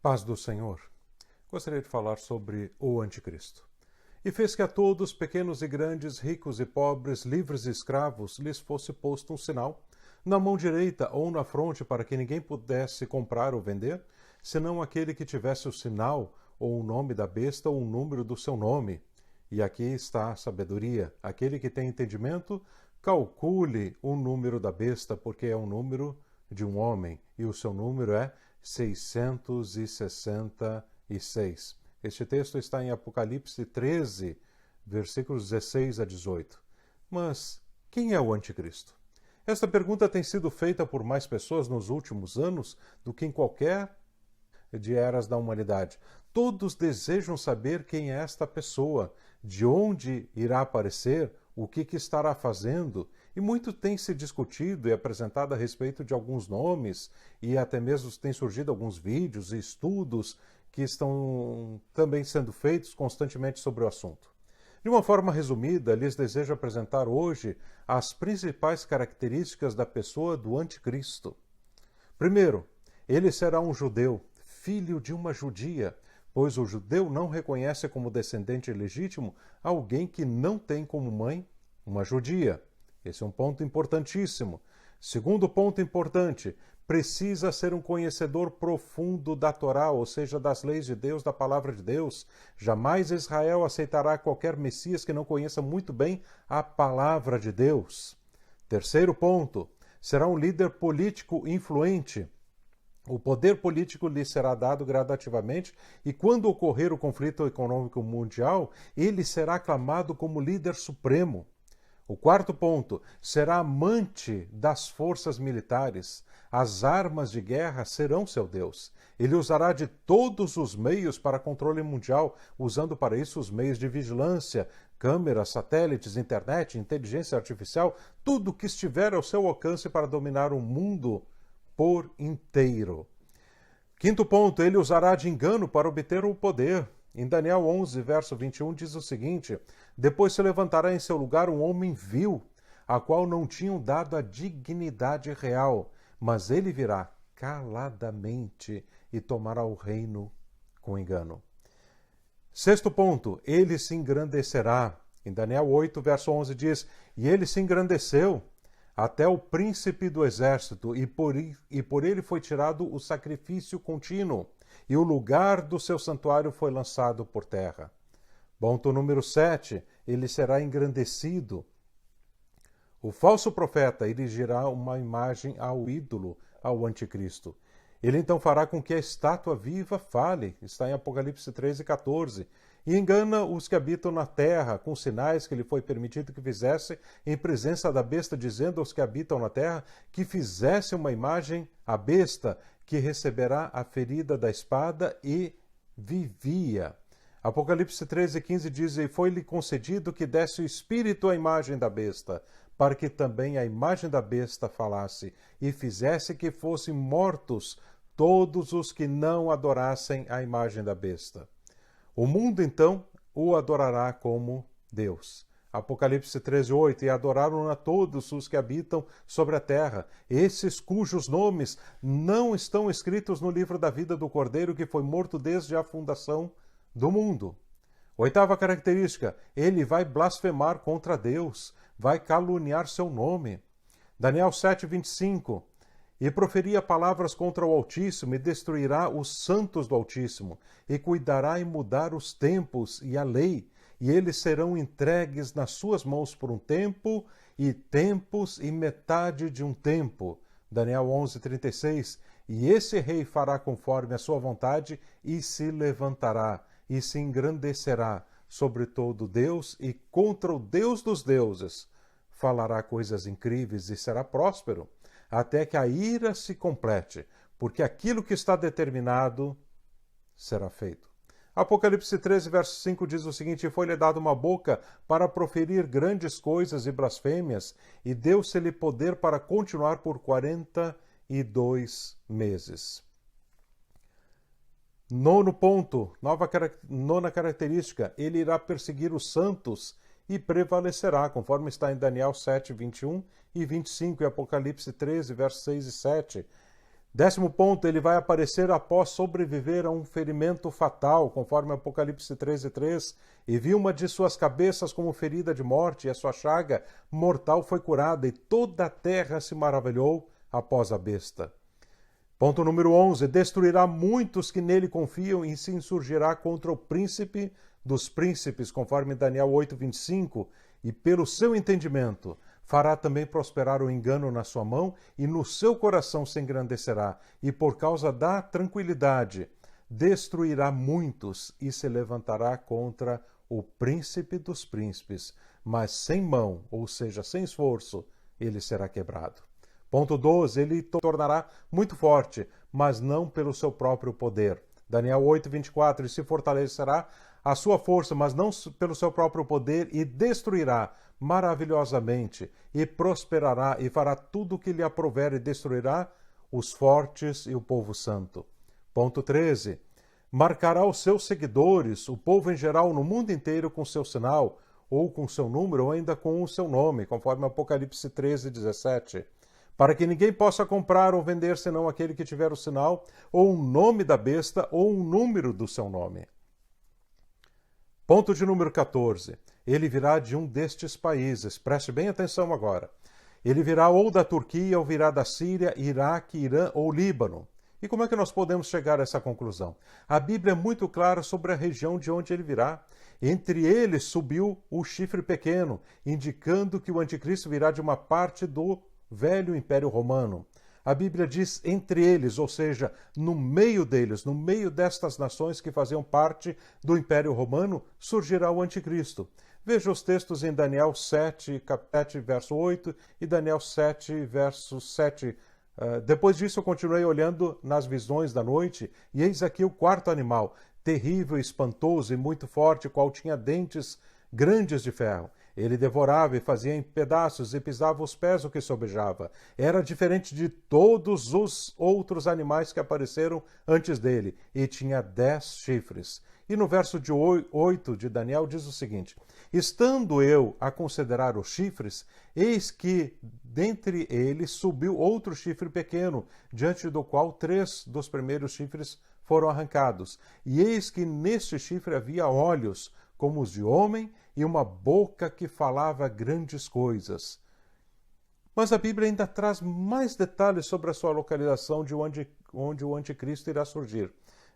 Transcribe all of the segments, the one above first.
Paz do Senhor. Gostaria de falar sobre o Anticristo. E fez que a todos, pequenos e grandes, ricos e pobres, livres e escravos, lhes fosse posto um sinal, na mão direita ou na fronte, para que ninguém pudesse comprar ou vender, senão aquele que tivesse o sinal, ou o nome da besta, ou o número do seu nome. E aqui está a sabedoria. Aquele que tem entendimento, calcule o número da besta, porque é o número de um homem, e o seu número é 666. Este texto está em Apocalipse 13, versículos 16 a 18. Mas quem é o Anticristo? Esta pergunta tem sido feita por mais pessoas nos últimos anos do que em qualquer de eras da humanidade. Todos desejam saber quem é esta pessoa, de onde irá aparecer, o que estará fazendo, e muito tem se discutido e apresentado a respeito de alguns nomes, e até mesmo têm surgido alguns vídeos e estudos que estão também sendo feitos constantemente sobre o assunto. De uma forma resumida, lhes desejo apresentar hoje as principais características da pessoa do Anticristo. Primeiro, ele será um judeu, filho de uma judia, pois o judeu não reconhece como descendente legítimo alguém que não tem como mãe uma judia. Esse é um ponto importantíssimo. Segundo ponto importante, precisa ser um conhecedor profundo da Torá, ou seja, das leis de Deus, da palavra de Deus. Jamais Israel aceitará qualquer Messias que não conheça muito bem a palavra de Deus. Terceiro ponto, será um líder político influente. O poder político lhe será dado gradativamente e quando ocorrer o conflito econômico mundial, ele será aclamado como líder supremo. O quarto ponto, será amante das forças militares. As armas de guerra serão seu Deus. Ele usará de todos os meios para controle mundial, usando para isso os meios de vigilância, câmeras, satélites, internet, inteligência artificial, tudo que estiver ao seu alcance para dominar o mundo por inteiro. Quinto ponto, ele usará de engano para obter o poder. Em Daniel 11, verso 21, diz o seguinte: depois se levantará em seu lugar um homem vil, a qual não tinham dado a dignidade real, mas ele virá caladamente e tomará o reino com engano. Sexto ponto, ele se engrandecerá. Em Daniel 8, verso 11 diz: e ele se engrandeceu até o príncipe do exército, e por ele foi tirado o sacrifício contínuo, e o lugar do seu santuário foi lançado por terra. Ponto número 7, ele será engrandecido. O falso profeta erigirá uma imagem ao ídolo, ao anticristo. Ele então fará com que a estátua viva fale, está em Apocalipse 13, 14, e engana os que habitam na terra, com sinais que lhe foi permitido que fizesse em presença da besta, dizendo aos que habitam na terra que fizesse uma imagem à besta, que receberá a ferida da espada e vivia. Apocalipse 13, 15 diz: e foi-lhe concedido que desse o espírito à imagem da besta, para que também a imagem da besta falasse, e fizesse que fossem mortos todos os que não adorassem a imagem da besta. O mundo, então, o adorará como Deus. Apocalipse 13, 8, e adoraram a todos os que habitam sobre a terra, esses cujos nomes não estão escritos no livro da vida do Cordeiro, que foi morto desde a fundação do mundo. Oitava característica, ele vai blasfemar contra Deus, vai caluniar seu nome. Daniel 7, 25, e proferia palavras contra o Altíssimo, e destruirá os santos do Altíssimo, e cuidará em mudar os tempos e a lei, e eles serão entregues nas suas mãos por um tempo, e tempos e metade de um tempo. Daniel 11, 36, e esse rei fará conforme a sua vontade, e se levantará, e se engrandecerá sobre todo Deus, e contra o Deus dos deuses falará coisas incríveis, e será próspero, até que a ira se complete, porque aquilo que está determinado será feito. Apocalipse 13, verso 5 diz o seguinte: foi-lhe dado uma boca para proferir grandes coisas e blasfêmias, e deu-se-lhe poder para continuar por 42 meses. Nono ponto, nona característica, ele irá perseguir os santos e prevalecerá, conforme está em Daniel 7, 21 e 25 e Apocalipse 13, versos 6 e 7. 10º ponto, ele vai aparecer após sobreviver a um ferimento fatal, conforme Apocalipse 13:3, e viu uma de suas cabeças como ferida de morte, e a sua chaga mortal foi curada, e toda a terra se maravilhou após a besta. Ponto número 11, destruirá muitos que nele confiam e se insurgirá contra o príncipe dos príncipes, conforme Daniel 8:25, e pelo seu entendimento fará também prosperar o engano na sua mão, e no seu coração se engrandecerá, e por causa da tranquilidade destruirá muitos e se levantará contra o príncipe dos príncipes, mas sem mão, ou seja, sem esforço, ele será quebrado. Ponto 12, ele tornará muito forte, mas não pelo seu próprio poder. Daniel 8:24, e se fortalecerá a sua força, mas não pelo seu próprio poder, e destruirá maravilhosamente, e prosperará, e fará tudo o que lhe aprouver, e destruirá os fortes e o povo santo. Ponto 13. Marcará os seus seguidores, o povo em geral, no mundo inteiro, com seu sinal, ou com seu número, ou ainda com o seu nome, conforme Apocalipse 13:17. Para que ninguém possa comprar ou vender senão aquele que tiver o sinal, ou o nome da besta, ou o número do seu nome. Ponto de número 14. Ele virá de um destes países. Preste bem atenção agora. Ele virá ou da Turquia, ou virá da Síria, Iraque, Irã ou Líbano. E como é que nós podemos chegar a essa conclusão? A Bíblia é muito clara sobre a região de onde ele virá. Entre eles subiu o chifre pequeno, indicando que o anticristo virá de uma parte do velho Império Romano. A Bíblia diz entre eles, ou seja, no meio deles, no meio destas nações que faziam parte do Império Romano, surgirá o anticristo. Veja os textos em Daniel 7, verso 8 e Daniel 7, verso 7. Depois disso eu continuei olhando nas visões da noite, e eis aqui o quarto animal, terrível, espantoso e muito forte, qual tinha dentes grandes de ferro. Ele devorava e fazia em pedaços e pisava os pés o que sobejava. Era diferente de todos os outros animais que apareceram antes dele, e tinha 10 chifres. E no verso de 8 de Daniel diz o seguinte: estando eu a considerar os chifres, eis que dentre eles subiu outro chifre pequeno, diante do qual 3 dos primeiros chifres foram arrancados. E eis que neste chifre havia olhos, como os de homem, e uma boca que falava grandes coisas. Mas a Bíblia ainda traz mais detalhes sobre a sua localização de onde o anticristo irá surgir.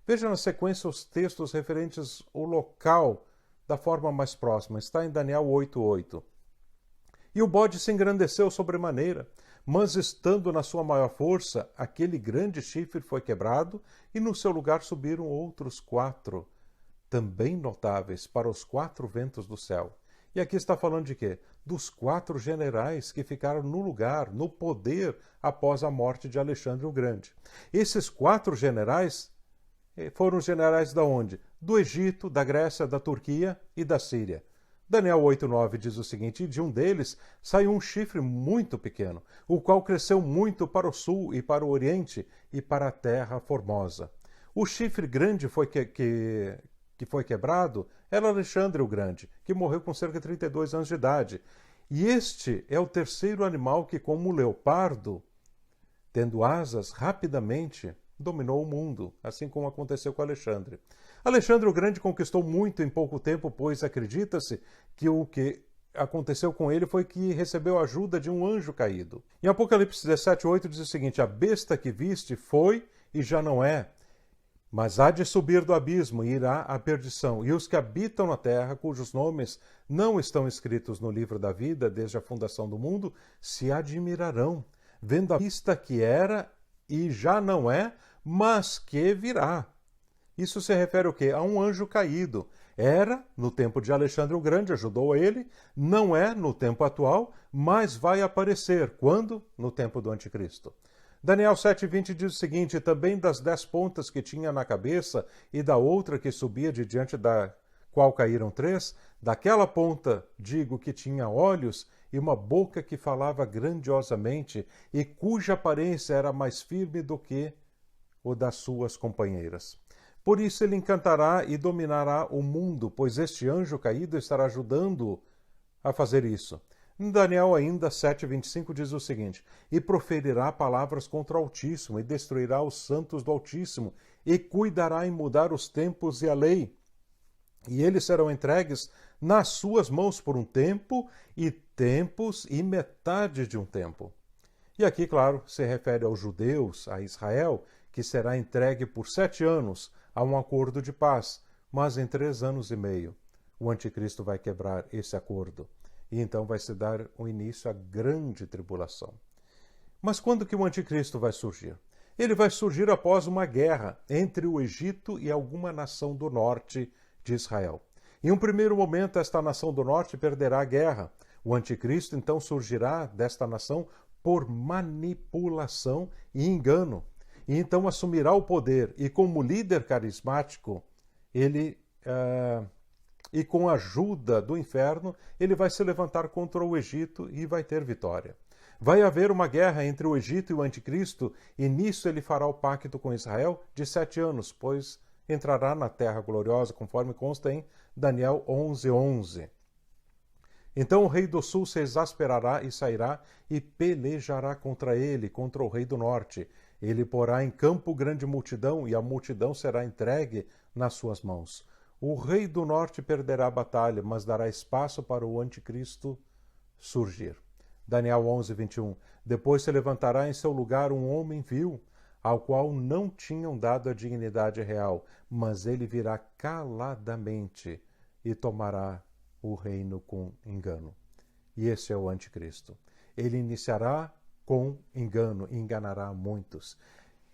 Veja na sequência os textos referentes ao local da forma mais próxima. Está em Daniel 8:8. E o bode se engrandeceu sobremaneira, mas estando na sua maior força, aquele grande chifre foi quebrado, e no seu lugar subiram outros 4, também notáveis, para os 4 ventos do céu. E aqui está falando de quê? Dos 4 generais que ficaram no lugar, no poder, após a morte de Alexandre o Grande. Esses 4 generais foram os generais da onde? Do Egito, da Grécia, da Turquia e da Síria. Daniel 8:9 diz o seguinte: e de um deles saiu um chifre muito pequeno, o qual cresceu muito para o sul e para o oriente e para a terra formosa. O chifre grande que foi quebrado era Alexandre o Grande, que morreu com cerca de 32 anos de idade. E este é o terceiro animal que, como o leopardo, tendo asas, rapidamente dominou o mundo, assim como aconteceu com Alexandre. Alexandre o Grande conquistou muito em pouco tempo, pois acredita-se que o que aconteceu com ele foi que recebeu a ajuda de um anjo caído. Em Apocalipse 17:8 diz o seguinte: a besta que viste foi e já não é, mas há de subir do abismo e irá à perdição. E os que habitam na terra, cujos nomes não estão escritos no livro da vida desde a fundação do mundo, se admirarão, vendo a besta que era e já não é, mas que virá. Isso se refere ao quê? A um anjo caído. Era no tempo de Alexandre o Grande, ajudou ele, não é no tempo atual, mas vai aparecer. Quando? No tempo do anticristo. Daniel 7:20 diz o seguinte: também das 10 pontas que tinha na cabeça e da outra que subia de diante da qual caíram 3, daquela ponta digo que tinha olhos e uma boca que falava grandiosamente e cuja aparência era mais firme do que o das suas companheiras. Por isso ele encantará e dominará o mundo, pois este anjo caído estará ajudando-o a fazer isso. Em Daniel ainda 7,25 diz o seguinte: e proferirá palavras contra o Altíssimo, e destruirá os santos do Altíssimo, e cuidará em mudar os tempos e a lei. E eles serão entregues nas suas mãos por um tempo, e tempos, e metade de um tempo. E aqui, claro, se refere aos judeus, a Israel, que será entregue por 7 anos a um acordo de paz, mas em 3 anos e meio o anticristo vai quebrar esse acordo. E então vai se dar o início à grande tribulação. Mas quando que o anticristo vai surgir? Ele vai surgir após uma guerra entre o Egito e alguma nação do norte de Israel. Em um primeiro momento, esta nação do norte perderá a guerra. O anticristo então surgirá desta nação por manipulação e engano. E então assumirá o poder e como líder carismático, e com a ajuda do inferno, ele vai se levantar contra o Egito e vai ter vitória. Vai haver uma guerra entre o Egito e o anticristo, e nisso ele fará o pacto com Israel de 7 anos, pois entrará na terra gloriosa, conforme consta em Daniel 11:11. Então o rei do sul se exasperará e sairá e pelejará contra ele, contra o rei do norte. Ele porá em campo grande multidão, e a multidão será entregue nas suas mãos. O rei do norte perderá a batalha, mas dará espaço para o anticristo surgir. Daniel 11:21. Depois se levantará em seu lugar um homem vil, ao qual não tinham dado a dignidade real, mas ele virá caladamente e tomará o reino com engano. E esse é o anticristo. Ele iniciará com engano e enganará muitos.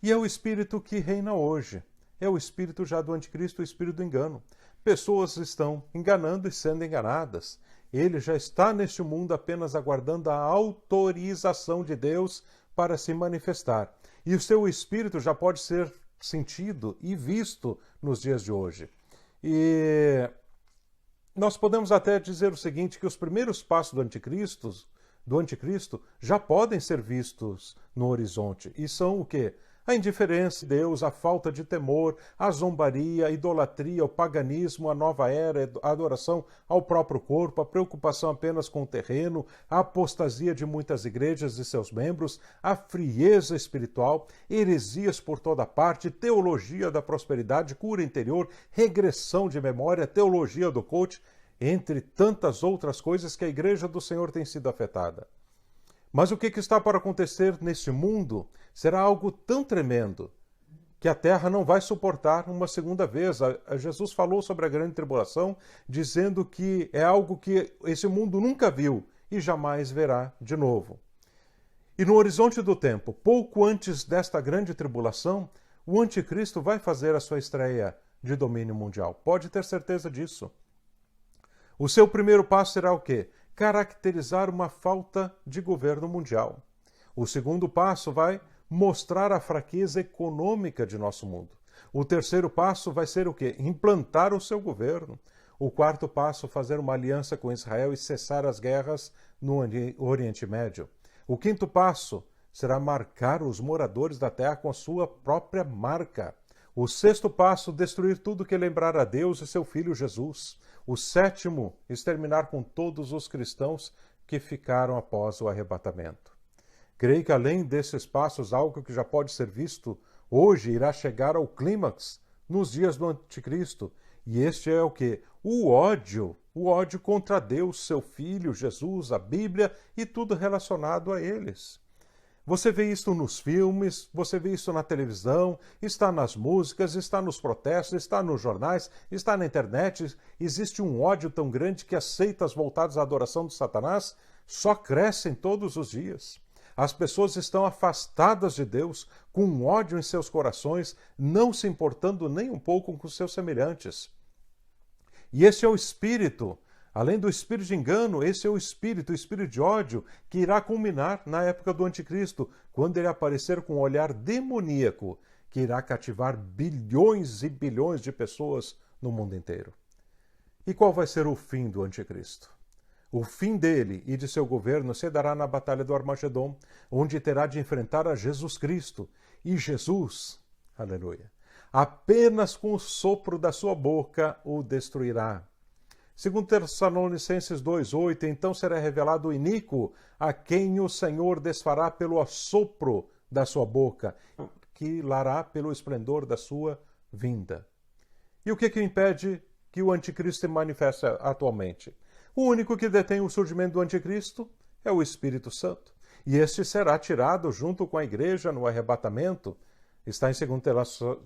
E é o espírito que reina hoje. É o espírito já do anticristo, o espírito do engano. Pessoas estão enganando e sendo enganadas. Ele já está neste mundo apenas aguardando a autorização de Deus para se manifestar. E o seu espírito já pode ser sentido e visto nos dias de hoje. E nós podemos até dizer o seguinte, que os primeiros passos do anticristo já podem ser vistos no horizonte. E são o quê? A indiferença de Deus, a falta de temor, a zombaria, a idolatria, o paganismo, a nova era, a adoração ao próprio corpo, a preocupação apenas com o terreno, a apostasia de muitas igrejas e seus membros, a frieza espiritual, heresias por toda parte, teologia da prosperidade, cura interior, regressão de memória, teologia do coach, entre tantas outras coisas que a igreja do Senhor tem sido afetada. Mas o que está para acontecer neste mundo será algo tão tremendo que a terra não vai suportar uma segunda vez. Jesus falou sobre a grande tribulação, dizendo que é algo que esse mundo nunca viu e jamais verá de novo. E no horizonte do tempo, pouco antes desta grande tribulação, o anticristo vai fazer a sua estreia de domínio mundial. Pode ter certeza disso. O seu primeiro passo será o quê? Caracterizar uma falta de governo mundial. O segundo passo vai mostrar a fraqueza econômica de nosso mundo. O terceiro passo vai ser o quê? Implantar o seu governo. O quarto passo, fazer uma aliança com Israel e cessar as guerras no Oriente Médio. O quinto passo será marcar os moradores da terra com a sua própria marca. O sexto passo, destruir tudo que lembrar a Deus e seu Filho Jesus. O sétimo, exterminar com todos os cristãos que ficaram após o arrebatamento. Creio que além desses passos, algo que já pode ser visto hoje irá chegar ao clímax nos dias do anticristo. E este é o quê? O ódio contra Deus, seu Filho, Jesus, a Bíblia e tudo relacionado a eles. Você vê isso nos filmes, você vê isso na televisão, está nas músicas, está nos protestos, está nos jornais, está na internet. Existe um ódio tão grande que as seitas voltadas à adoração de Satanás só crescem todos os dias. As pessoas estão afastadas de Deus, com ódio em seus corações, não se importando nem um pouco com seus semelhantes. E esse é o espírito. Além do espírito de engano, esse é o espírito de ódio, que irá culminar na época do anticristo, quando ele aparecer com um olhar demoníaco, que irá cativar bilhões e bilhões de pessoas no mundo inteiro. E qual vai ser o fim do anticristo? O fim dele e de seu governo se dará na batalha do Armagedon, onde terá de enfrentar a Jesus Cristo. E Jesus, aleluia, apenas com o sopro da sua boca o destruirá. Segundo Tessalonicenses 2:8, então será revelado o iníquo, a quem o Senhor desfará pelo assopro da sua boca, que lará pelo esplendor da sua vinda. E o que impede que o anticristo se manifeste atualmente? O único que detém o surgimento do anticristo é o Espírito Santo. E este será tirado junto com a igreja no arrebatamento. Está em 2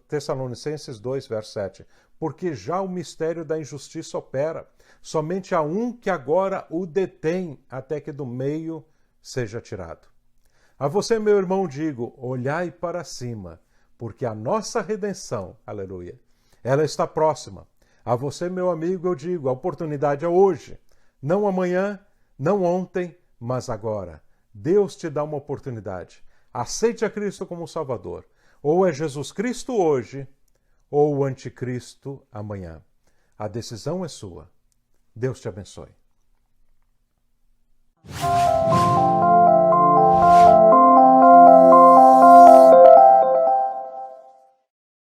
Tessalonicenses 2, verso 7. Porque já o mistério da injustiça opera. Somente há um que agora o detém, até que do meio seja tirado. A você, meu irmão, digo, olhai para cima, porque a nossa redenção, aleluia, ela está próxima. A você, meu amigo, eu digo, a oportunidade é hoje. Não amanhã, não ontem, mas agora. Deus te dá uma oportunidade. Aceite a Cristo como Salvador. Ou é Jesus Cristo hoje, ou o anticristo amanhã. A decisão é sua. Deus te abençoe.